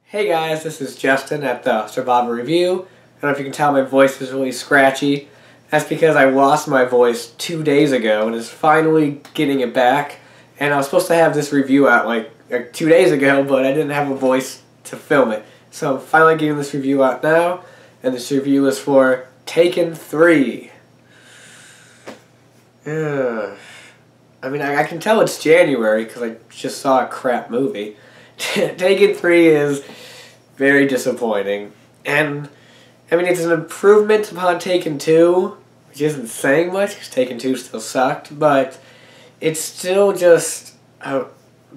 Hey guys, this is Justin at the Survivor Review. I don't know if you can tell my voice is really scratchy. That's because I lost my voice 2 days ago and is finally getting it back. And I was supposed to have this review out like 2 days ago, but I didn't have a voice to film it. So I'm finally getting this review out now, and this review is for Taken 3. I mean, I can tell it's January because I just saw a crap movie. Taken 3 is very disappointing. And, I mean, it's an improvement upon Taken 2, which isn't saying much because Taken 2 still sucked, but it's still just a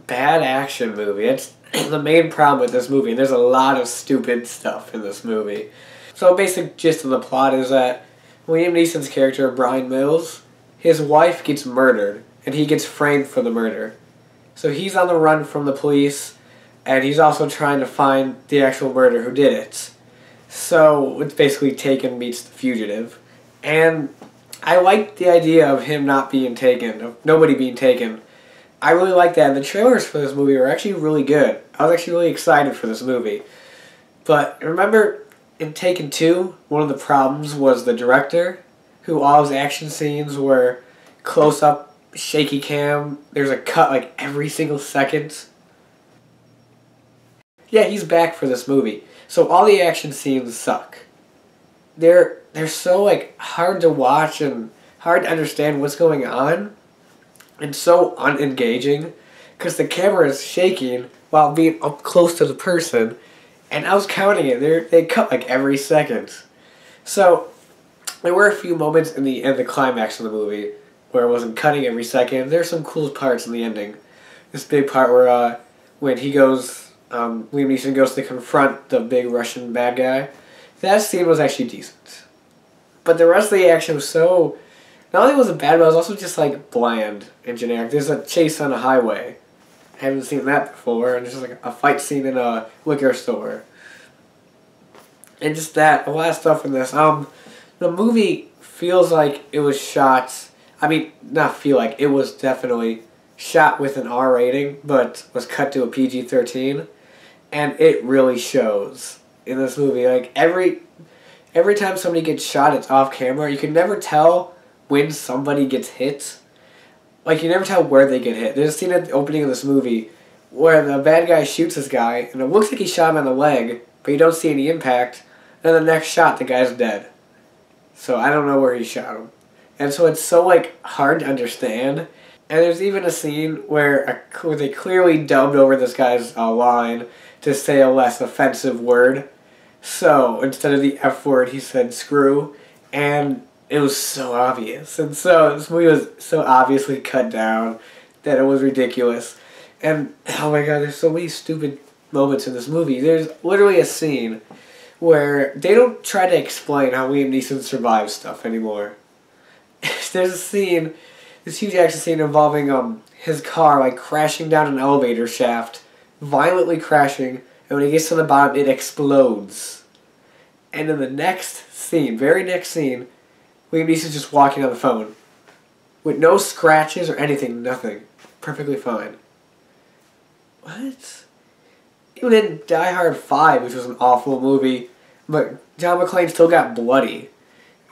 bad action movie. It's the main problem with this movie, and there's a lot of stupid stuff in this movie. So, basic gist of the plot is that Liam Neeson's character, Bryan Mills, his wife gets murdered, and he gets framed for the murder. So he's on the run from the police, and he's also trying to find the actual murderer who did it. So it's basically Taken meets The Fugitive. And I like the idea of him not being taken, of nobody being taken. I really like that. And the trailers for this movie were actually really good. I was actually really excited for this movie. But remember in Taken 2, one of the problems was the director, who all his action scenes were close-up, shaky cam. There's a cut like every single second. Yeah, he's back for this movie. So all the action scenes suck. They're so like hard to watch and hard to understand what's going on, and so unengaging because the camera is shaking while being up close to the person, and I was counting it. They cut like every second. So there were a few moments in the climax of the movie where it wasn't cutting every second. There's some cool parts in the ending. This big part where when he goes. Liam Neeson goes to confront the big Russian bad guy. That scene was actually decent. But the rest of the action was so... Not only was it bad, but it was also just like bland and generic. There's a chase on a highway. I haven't seen that before. And there's just like a fight scene in a liquor store. And just that, a lot of stuff in this. The movie feels like it was shot... I mean, not feel like, it was definitely shot with an R rating, but was cut to a PG-13. And it really shows in this movie. Like every time somebody gets shot, it's off camera. You can never tell when somebody gets hit. Like you never tell where they get hit. There's a scene at the opening of this movie where the bad guy shoots this guy, and it looks like he shot him in the leg, but you don't see any impact. Then the next shot, the guy's dead. So I don't know where he shot him. And so it's so like hard to understand. And there's even a scene where they clearly dubbed over this guy's line to say a less offensive word. So instead of the F word, he said screw. And it was so obvious. And so this movie was so obviously cut down that it was ridiculous. And oh my god, there's so many stupid moments in this movie. There's literally a scene where they don't try to explain how Liam Neeson survives stuff anymore. There's a scene... This huge action scene involving his car like crashing down an elevator shaft, violently crashing, and when he gets to the bottom, it explodes. And in the next scene, very next scene, Liam Neeson's just walking on the phone, with no scratches or anything, nothing, perfectly fine. What? Even in Die Hard 5, which was an awful movie, but John McClane still got bloody.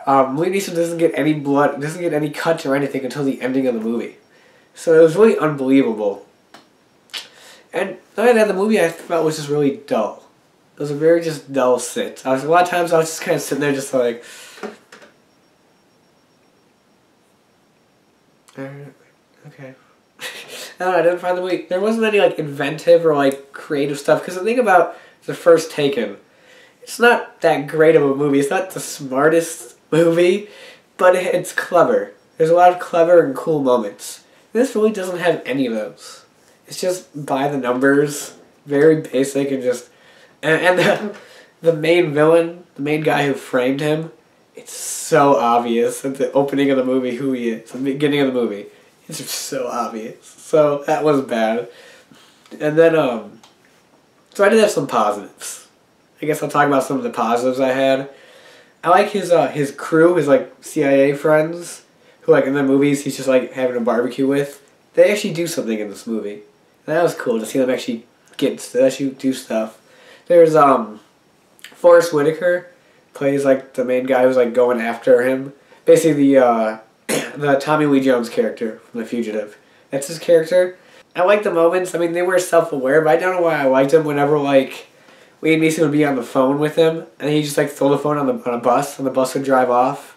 Liam Neeson doesn't get any blood, doesn't get any cuts or anything until the ending of the movie. So it was really unbelievable. And other than that, the movie I felt was just really dull. It was a very just dull sit. A lot of times I was just kind of sitting there just like... Okay. I don't know, I didn't find the movie... There wasn't any like inventive or like creative stuff. Because the thing about the first Taken, it's not that great of a movie. It's not the smartest movie, but it's clever. There's a lot of clever and cool moments. This really doesn't have any of those. It's just by the numbers, very basic, and just... And the main villain, the main guy who framed him, it's so obvious at the opening of the movie who he is, the beginning of the movie. It's just so obvious. So that was bad. And then, so I did have some positives. I guess I'll talk about some of the positives I had. I like his crew, his like CIA friends, who like in the movies he's just like having a barbecue with. They actually do something in this movie. And that was cool to see them actually do stuff. There's Forrest Whitaker plays like the main guy who's like going after him. Basically the the Tommy Lee Jones character from The Fugitive. That's his character. I like the moments. I mean, they were self-aware, but I don't know why I liked him whenever like Liam Neeson would be on the phone with him, and he'd just like throw the phone on a bus, and the bus would drive off.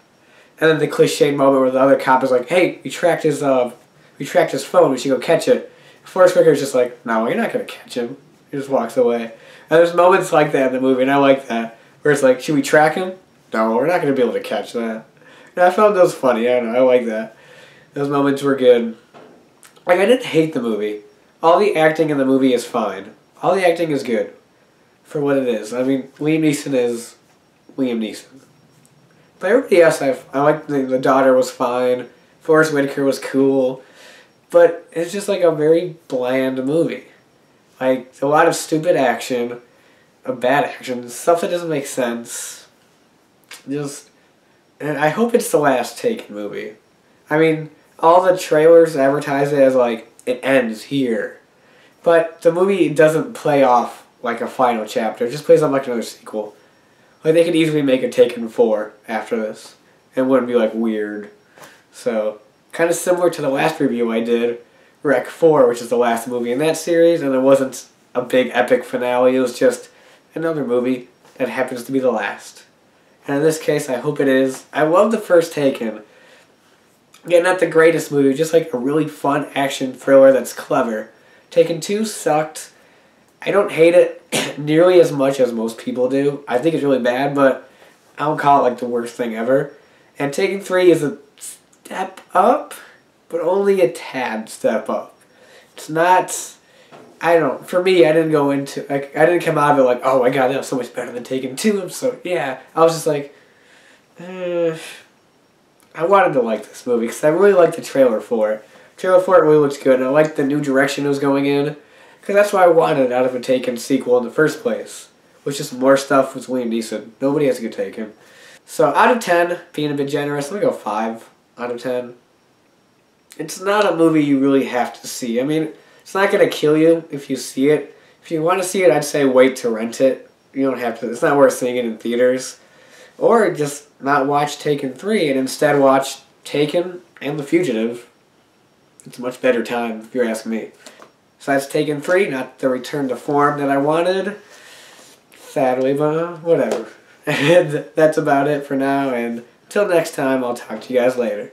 And then the cliched moment where the other cop is like, "Hey, we tracked his phone. We should go catch it." Forrest Whitaker's just like, "No, you're not gonna catch him." He just walks away. And there's moments like that in the movie, and I like that. Where it's like, "Should we track him? No, we're not gonna be able to catch that." And I found those funny. I don't know. I like that. Those moments were good. Like, I didn't hate the movie. All the acting in the movie is fine. All the acting is good for what it is. I mean, Liam Neeson is Liam Neeson. But everybody else, I like the daughter was fine. Forrest Whitaker was cool. But it's just like a very bland movie. Like, a lot of stupid action, bad action, stuff that doesn't make sense. And I hope it's the last Taken movie. I mean, all the trailers advertise it as like, it ends here. But the movie doesn't play off like a final chapter. It just plays off like another sequel. Like, they could easily make a Taken 4 after this. It wouldn't be like weird. So, kind of similar to the last review I did, Rec 4, which is the last movie in that series, and it wasn't a big epic finale. It was just another movie that happens to be the last. And in this case, I hope it is. I love the first Taken. Again, not the greatest movie, just like a really fun action thriller that's clever. Taken 2 sucked. I don't hate it nearly as much as most people do. I think it's really bad, but I don't call it like the worst thing ever. And Taken 3 is a step up, but only a tad step up. It's not, I don't know, for me, I didn't go into, like, I didn't come out of it like, oh my god, that was so much better than Taken 2. So, yeah, I was just like, I wanted to like this movie because I really liked the trailer for it. The trailer for it really looks good, and I liked the new direction it was going in. Because that's what I wanted out of a Taken sequel in the first place. Which is more stuff with Liam Neeson. Nobody has a good Taken. So out of 10, being a bit generous, let me go 5 out of 10. It's not a movie you really have to see. I mean, it's not going to kill you if you see it. If you want to see it, I'd say wait to rent it. You don't have to. It's not worth seeing it in theaters. Or just not watch Taken 3 and instead watch Taken and The Fugitive. It's a much better time, if you're asking me. So that's Taken 3, not the return to form that I wanted. Sadly, but whatever. And that's about it for now, and until next time, I'll talk to you guys later.